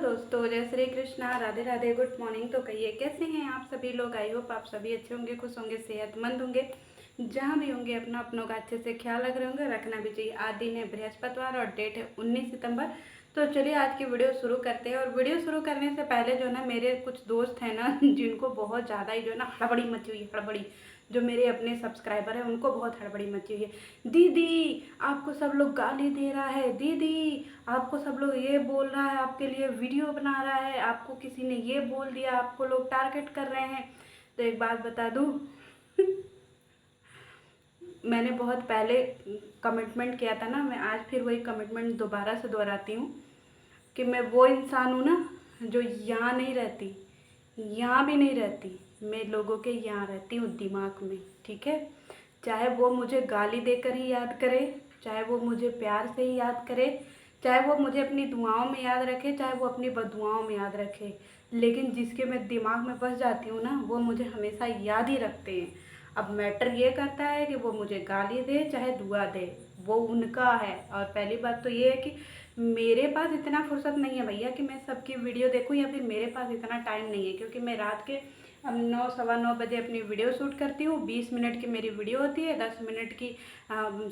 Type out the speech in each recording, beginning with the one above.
दोस्तों, जय Shri Krishna, Radhe Radhe, good morning. तो कहिए कैसे हैं आप सभी लोग। आई होप आप सभी अच्छे होंगे, खुश होंगे, सेहतमंद होंगे। जहाँ भी होंगे अपना अपनों का अच्छे से ख्याल रख रहे होंगे, रखना भी चाहिए। आज दिन है बृहस्पतिवार और डेट है 19 सितंबर। तो चलिए आज की वीडियो शुरू करते हैं। और वीडियो शुरू करने से पहले जो है ना, मेरे कुछ दोस्त हैं ना जिनको बहुत ज़्यादा ही जो है ना हड़बड़ी मची हुई है। हड़बड़ी जो मेरे अपने सब्सक्राइबर हैं उनको बहुत हड़बड़ी मची हुई है। दीदी आपको सब लोग गाली दे रहा है, दीदी आपको सब लोग ये बोल रहा है, आपके लिए वीडियो बना रहा है, आपको किसी ने ये बोल दिया, आपको लोग टारगेट कर रहे हैं। तो एक बात बता दूं मैंने बहुत पहले कमिटमेंट किया था ना, मैं आज फिर वही कमिटमेंट दोबारा से दोहराती हूँ कि मैं वो इंसान हूँ ना जो यहाँ नहीं रहती, यहाँ भी नहीं रहती, मैं लोगों के यहाँ रहती हूँ, दिमाग में। ठीक है, चाहे वो मुझे गाली देकर ही याद करे, चाहे वो मुझे प्यार से ही याद करे, चाहे वो मुझे अपनी दुआओं में याद रखे, चाहे वो अपनी बददुआओं में याद रखे, लेकिन जिसके मैं दिमाग में बस जाती हूँ ना, वो मुझे हमेशा याद ही रखते हैं। अब मैटर ये करता है कि वो मुझे गाली दे चाहे दुआ दे, वो उनका है। और पहली बात तो ये है कि मेरे पास इतना फुर्सत नहीं है भैया कि मैं सबकी वीडियो देखूं, या फिर मेरे पास इतना टाइम नहीं है, क्योंकि मैं रात के 9 सवा 9 बजे अपनी वीडियो शूट करती हूँ। 20 मिनट की मेरी वीडियो होती है, 10 मिनट की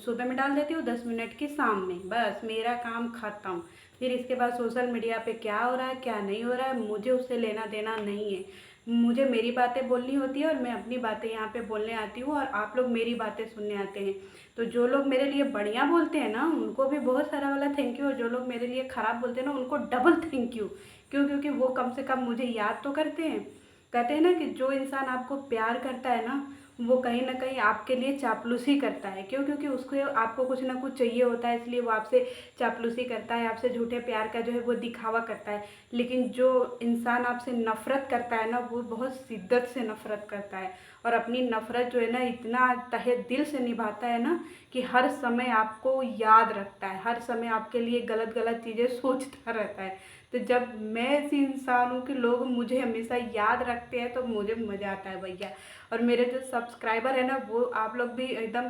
सुबह में डाल देती हूँ, 10 मिनट की शाम में, बस मेरा काम खत्म। फिर इसके बाद सोशल मीडिया पे क्या हो रहा है क्या नहीं हो रहा है मुझे उससे लेना देना नहीं है। मुझे मेरी बातें बोलनी होती है और मैं अपनी बातें यहाँ पे बोलने आती हूँ, और आप लोग मेरी बातें सुनने आते हैं। तो जो लोग मेरे लिए बढ़िया बोलते हैं ना, उनको भी बहुत सारा वाला थैंक यू, और जो लोग मेरे लिए ख़राब बोलते हैं ना, उनको डबल थैंक यू। क्यों? क्योंकि वो कम से कम मुझे याद तो करते हैं। कहते हैं ना कि जो इंसान आपको प्यार करता है ना, वो कहीं ना कहीं आपके लिए चापलूसी करता है। क्यों? क्योंकि उसको आपको कुछ ना कुछ चाहिए होता है, इसलिए वो आपसे चापलूसी करता है, आपसे झूठे प्यार का जो है वो दिखावा करता है। लेकिन जो इंसान आपसे नफ़रत करता है ना, वो बहुत शिद्दत से नफ़रत करता है, और अपनी नफ़रत जो है ना इतना तहे दिल से निभाता है ना कि हर समय आपको याद रखता है, हर समय आपके लिए गलत गलत चीज़ें सोचता रहता है। तो जब मैं ऐसी इंसान हूँ कि लोग मुझे हमेशा याद रखते हैं, तो मुझे मज़ा आता है भैया। और मेरे जो सब्सक्राइबर है ना, वो आप लोग भी एकदम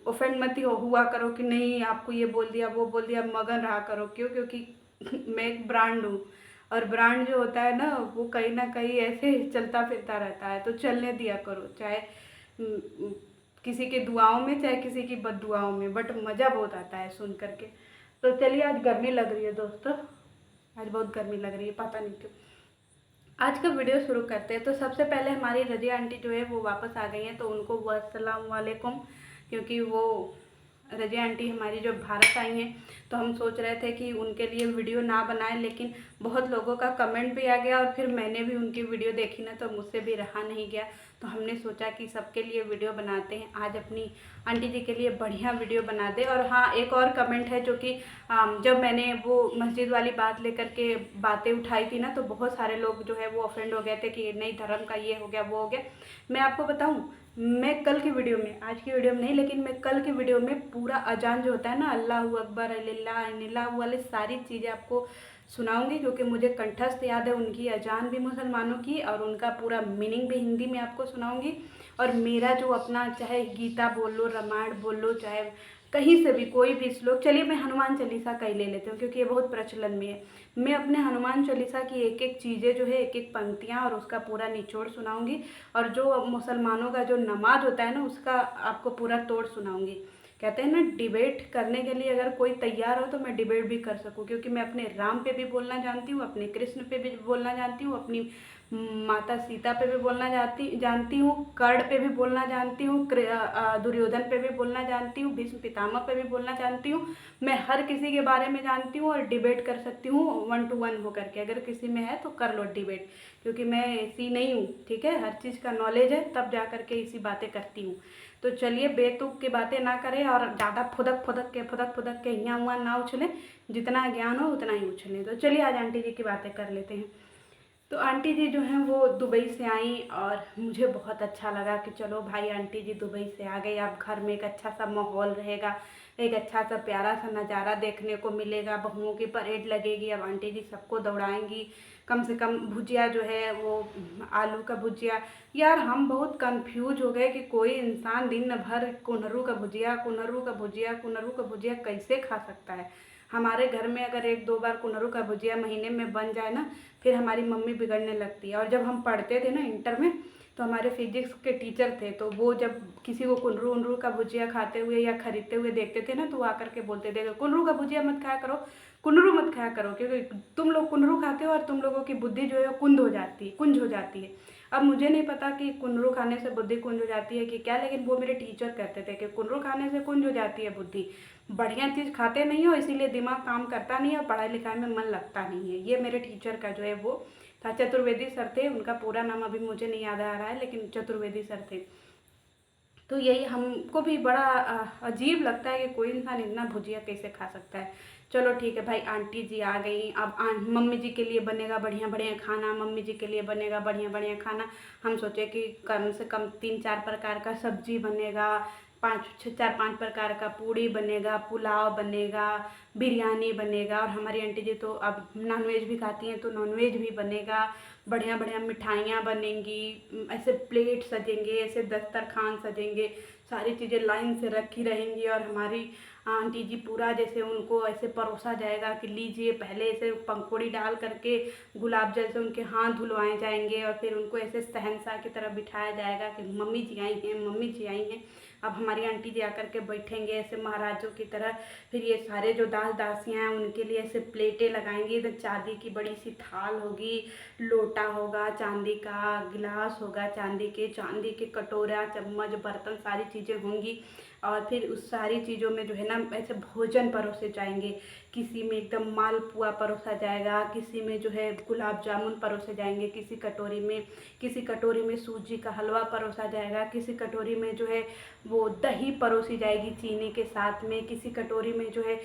ऑफेंड मत ही हुआ करो कि नहीं आपको ये बोल दिया वो बोल दिया, मगन रहा करो। क्यों? क्योंकि मैं एक ब्रांड हूँ, और ब्रांड जो होता है ना, वो कहीं ना कहीं ऐसे चलता फिरता रहता है। तो चलने दिया करो, चाहे किसी की दुआओं में चाहे किसी की बददुआओं में, बट मज़ा बहुत आता है सुन करके। तो चलिए, आज गर्मी लग रही है दोस्तों, आज बहुत गर्मी लग रही है, पता नहीं क्यों। आज का वीडियो शुरू करते हैं। तो सबसे पहले हमारी रजिया आंटी जो है वो वापस आ गई हैं, तो उनको अस्सलाम वालेकुम। क्योंकि वो रजिया आंटी हमारी जो भारत आई हैं, तो हम सोच रहे थे कि उनके लिए वीडियो ना बनाएं, लेकिन बहुत लोगों का कमेंट भी आ गया, और फिर मैंने भी उनकी वीडियो देखी ना, तो मुझसे भी रहा नहीं गया। तो हमने सोचा कि सबके लिए वीडियो बनाते हैं, आज अपनी आंटी जी के लिए बढ़िया वीडियो बना दे। और हाँ, एक और कमेंट है जो कि जब मैंने वो मस्जिद वाली बात लेकर के बातें उठाई थी ना, तो बहुत सारे लोग जो है वो ऑफेंड हो गए थे कि नहीं धर्म का ये हो गया वो हो गया। मैं आपको बताऊं, मैं कल की वीडियो में, आज की वीडियो में नहीं, लेकिन मैं कल की वीडियो में पूरा अजान जो होता है ना, अल्लाह अकबर अल्लाह वाली सारी चीज़ें आपको सुनाऊंगी, क्योंकि मुझे कंठस्थ याद है उनकी अजान भी मुसलमानों की, और उनका पूरा मीनिंग भी हिंदी में आपको सुनाऊंगी। और मेरा जो अपना, चाहे गीता बोल लो, रामायण बोल लो, चाहे कहीं से भी कोई भी श्लोक, चलिए मैं हनुमान चालीसा का ही ले लेती हूँ क्योंकि ये बहुत प्रचलन में है। मैं अपने हनुमान चालीसा की एक एक चीज़ें जो है, एक एक पंक्तियाँ और उसका पूरा निचोड़ सुनाऊंगी। और जो मुसलमानों का जो नमाज होता है ना, उसका आपको पूरा तोड़ सुनाऊंगी। कहते हैं ना, डिबेट करने के लिए अगर कोई तैयार हो तो मैं डिबेट भी कर सकूं, क्योंकि मैं अपने राम पे भी बोलना जानती हूँ, अपने कृष्ण पे भी बोलना जानती हूँ, अपनी माता सीता पे भी बोलना जानती हूँ, कर्ण पे भी बोलना जानती हूँ, दुर्योधन पे भी बोलना जानती हूँ, भीष्म पितामह पे भी बोलना जानती हूँ। मैं हर किसी के बारे में जानती हूँ, और डिबेट कर सकती हूँ 1 to 1 होकर के। अगर किसी में है तो कर लो डिबेट, क्योंकि मैं ऐसी नहीं हूँ, ठीक है, हर चीज़ का नॉलेज है, तब जा कर के ऐसी बातें करती हूँ। तो चलिए बेतुक की बातें ना करें, और ज़्यादा फुदक फुदक के यहाँ हुआ ना उछलें, जितना ज्ञान हो उतना ही उछलें। तो चलिए आज आंटी जी की बातें कर लेते हैं। तो आंटी जी जो हैं वो दुबई से आई, और मुझे बहुत अच्छा लगा कि चलो भाई आंटी जी दुबई से आ गई, अब घर में एक अच्छा सा माहौल रहेगा, एक अच्छा सा प्यारा सा नज़ारा देखने को मिलेगा, बहुओं की परेड लगेगी। अब आंटी जी सबको दौड़ाएंगी। कम से कम भुजिया जो है वो आलू का भुजिया, यार हम बहुत कंफ्यूज हो गए कि कोई इंसान दिन भर कुनरू का भुजिया कुनरू का भुजिया कुनरू का भुजिया कैसे खा सकता है। हमारे घर में अगर 1-2 बार कुंदरू का भुजिया महीने में बन जाए ना, फिर हमारी मम्मी बिगड़ने लगती है। और जब हम पढ़ते थे ना इंटर में, तो हमारे फिजिक्स के टीचर थे, तो वो जब किसी को कुंदरू उंदरू का भुजिया खाते हुए या खरीदते हुए देखते थे ना, तो वो आकर के बोलते थे कुंदरू का भुजिया मत खाया करो, कुंदरू मत खाया करो, क्योंकि तुम लोग कुंदरू खाते हो और तुम लोगों की बुद्धि जो है कुंज हो जाती है। अब मुझे नहीं पता कि कुंदरू खाने से बुद्धि कुंज हो जाती है कि क्या, लेकिन वो मेरे टीचर कहते थे कि कुंदरू खाने से कुंज हो जाती है बुद्धि, बढ़िया चीज़ खाते नहीं हो इसीलिए दिमाग काम करता नहीं है और पढ़ाई लिखाई में मन लगता नहीं है। ये मेरे टीचर का जो है वो था। चतुर्वेदी सर थे, उनका पूरा नाम अभी मुझे नहीं याद आ रहा है, लेकिन चतुर्वेदी सर थे। तो यही हमको भी बड़ा अजीब लगता है कि कोई इंसान इतना भुजिया कैसे खा सकता है। चलो ठीक है भाई, आंटी जी आ गई, अब मम्मी जी के लिए बनेगा बढ़िया बढ़िया खाना, मम्मी जी के लिए बनेगा बढ़िया बढ़िया खाना। हम सोचे कि कम से कम 3-4 प्रकार का सब्जी बनेगा, 4-5 प्रकार का पूड़ी बनेगा, पुलाव बनेगा, बिरयानी बनेगा। और हमारी आंटी जी तो अब नॉनवेज भी खाती हैं, तो नॉनवेज भी बनेगा, बढ़िया बढ़िया मिठाइयाँ बनेंगी, ऐसे प्लेट सजेंगे, ऐसे दस्तरखान सजेंगे, सारी चीज़ें लाइन से रखी रहेंगी। और हमारी आंटी जी पूरा जैसे उनको ऐसे परोसा जाएगा कि लीजिए, पहले ऐसे पंखुड़ी डाल करके गुलाब जल से उनके हाथ धुलवाए जाएंगे और फिर उनको ऐसे शहंशाह की तरह बिठाया जाएगा कि मम्मी जी आई हैं, मम्मी जी आई हैं। अब हमारी आंटी जी आकर के बैठेंगे ऐसे महाराजों की तरह। फिर ये सारे जो दास दासियाँ हैं उनके लिए ऐसे प्लेटें लगाएंगी, इधर चांदी की बड़ी सी थाल होगी, लोटा होगा चांदी का, गिलास होगा चांदी के कटोरा, चम्मच, बर्तन, सारी चीज़ें होंगी। और फिर उस सारी चीज़ों में जो है ना ऐसे भोजन परोसे जाएंगे। किसी में एकदम मालपुआ परोसा जाएगा, किसी में जो है गुलाब जामुन परोसे जाएंगे, किसी कटोरी में सूजी का हलवा परोसा जाएगा, किसी कटोरी में जो है वो दही परोसी जाएगी चीनी के साथ में, किसी कटोरी में जो है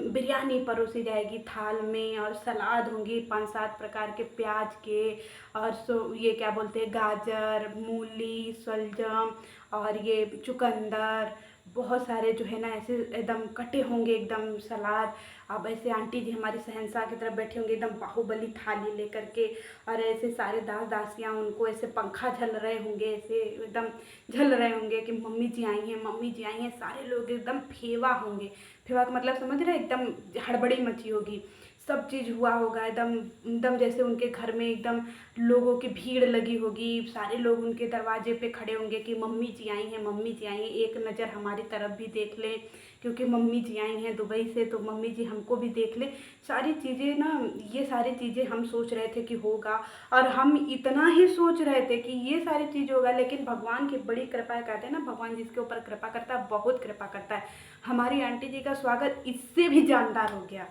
बिरयानी परोसी जाएगी थाल में, और सलाद होंगी 5-7 प्रकार के प्याज के, और ये क्या बोलते हैं, गाजर, मूली, शलजम और ये चुकंदर, बहुत सारे जो है ना ऐसे एकदम कटे होंगे एकदम सलाद। अब ऐसे आंटी जी हमारे शहंशाह की तरफ बैठे होंगे एकदम बाहुबली थाली लेकर के, और ऐसे सारे दास दासियाँ उनको ऐसे पंखा झल रहे होंगे, ऐसे एकदम झल रहे होंगे कि मम्मी जी आई हैं, मम्मी जी आई हैं। सारे लोग एकदम फेवा होंगे, फेवा का मतलब समझ रहे, एकदम हड़बड़ी मची होगी, सब चीज़ हुआ होगा एकदम एकदम जैसे उनके घर में एकदम लोगों की भीड़ लगी होगी। सारे लोग उनके दरवाजे पे खड़े होंगे कि मम्मी जी आई हैं, मम्मी जी आई हैं, एक नज़र हमारी तरफ भी देख लें, क्योंकि मम्मी जी आई हैं दुबई से, तो मम्मी जी हमको भी देख लें। सारी चीज़ें ना, ये सारी चीज़ें हम सोच रहे थे कि होगा, और हम इतना ही सोच रहे थे कि ये सारी चीज़ होगा। लेकिन भगवान की बड़ी कृपा है, कहते हैं ना भगवान जिसके ऊपर कृपा करता है बहुत कृपा करता है। हमारी आंटी जी का स्वागत इससे भी जानदार हो गया।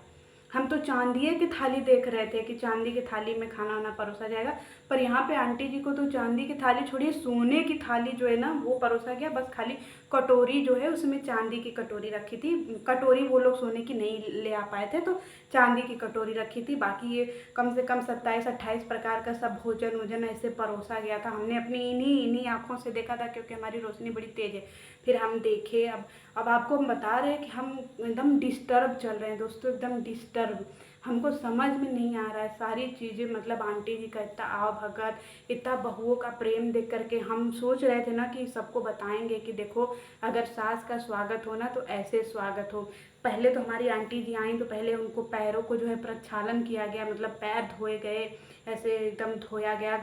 हम तो चांदिये की थाली देख रहे थे कि चांदी की थाली में खाना वाना परोसा जाएगा, पर यहाँ पे आंटी जी को तो चांदी की थाली छोड़िए, सोने की थाली जो है ना वो परोसा गया। बस खाली कटोरी जो है उसमें चांदी की कटोरी रखी थी, कटोरी वो लोग सोने की नहीं ले आ पाए थे, तो चांदी की कटोरी रखी थी। बाकी ये कम से कम 27-28 प्रकार का सब भोजन वोजन ऐसे परोसा गया था। हमने अपनी इन्हीं आँखों से देखा था, क्योंकि हमारी रोशनी बड़ी तेज़ है। फिर हम देखे, अब आपको हम बता रहे हैं कि हम एकदम डिस्टर्ब चल रहे हैं दोस्तों, एकदम डिस्टर्ब। हमको समझ में नहीं आ रहा है सारी चीज़ें, मतलब आंटी जी का इतना आव भगत, इतना बहुओं का प्रेम देख करके हम सोच रहे थे ना कि सबको बताएंगे कि देखो, अगर सास का स्वागत हो ना तो ऐसे स्वागत हो। पहले तो हमारी आंटी जी आई तो पहले उनको पैरों को जो है प्रक्षालन किया गया, मतलब पैर धोए गए, ऐसे एकदम धोया गया,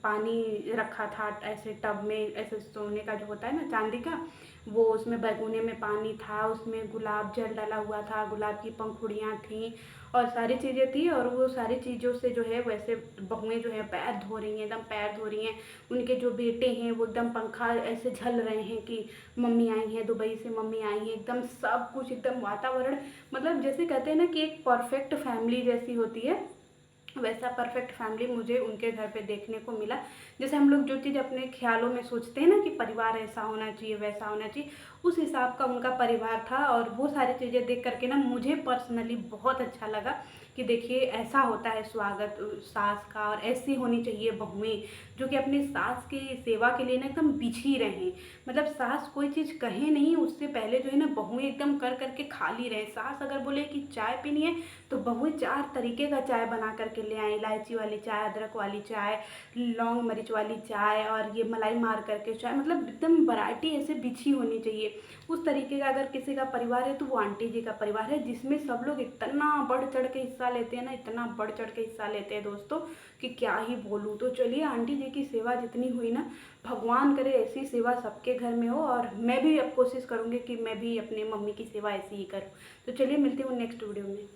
पानी रखा था ऐसे टब में, ऐसे सोने का जो होता है ना चांदी का, वो उसमें बैगुने में पानी था, उसमें गुलाब जल डाला हुआ था, गुलाब की पंखुड़ियाँ थीं और सारी चीज़ें थी। और वो सारी चीज़ों से जो है वैसे बहुएँ जो है पैर धो रही हैं, एकदम पैर धो रही हैं। उनके जो बेटे हैं वो एकदम पंखा ऐसे झल रहे हैं कि मम्मी आई हैं दुबई से, मम्मी आई हैं। एकदम सब कुछ एकदम वातावरण, मतलब जैसे कहते हैं ना कि एक परफेक्ट फैमिली जैसी होती है, वैसा परफेक्ट फैमिली मुझे उनके घर पे देखने को मिला। जैसे हम लोग जो चीज़ अपने ख्यालों में सोचते हैं ना कि परिवार ऐसा होना चाहिए, वैसा होना चाहिए, उस हिसाब का उनका परिवार था। और वो सारी चीज़ें देख करके ना मुझे पर्सनली बहुत अच्छा लगा कि देखिए ऐसा होता है स्वागत सास का, और ऐसी होनी चाहिए बहुएं जो कि अपनी सास की सेवा के लिए ना एकदम बिछी रहें। मतलब सास कोई चीज़ कहे नहीं, उससे पहले जो है ना बहुएं एकदम कर करके खा ली रहे। सास अगर बोले कि चाय पीनी है तो बहू 4 तरीके का चाय बना करके ले आए, इलायची वाली चाय, अदरक वाली चाय, लौंग मिर्च वाली चाय और ये मलाई मार करके चाय, मतलब एकदम वैरायटी ऐसे बिछी होनी चाहिए। उस तरीके का अगर किसी का परिवार है तो वो आंटी जी का परिवार है, जिसमें सब लोग इतना बढ़ चढ़ के हिस्सा लेते हैं ना, इतना बढ़ चढ़ के हिस्सा लेते हैं दोस्तों कि क्या ही बोलूँ। तो चलिए आंटी जी की सेवा जितनी हुई ना, भगवान करे ऐसी सेवा सबके घर में हो, और मैं भी अब कोशिश करूँगी कि मैं भी अपने मम्मी की सेवा ऐसी ही करूँ। तो चलिए मिलती हूँ नेक्स्ट वीडियो में।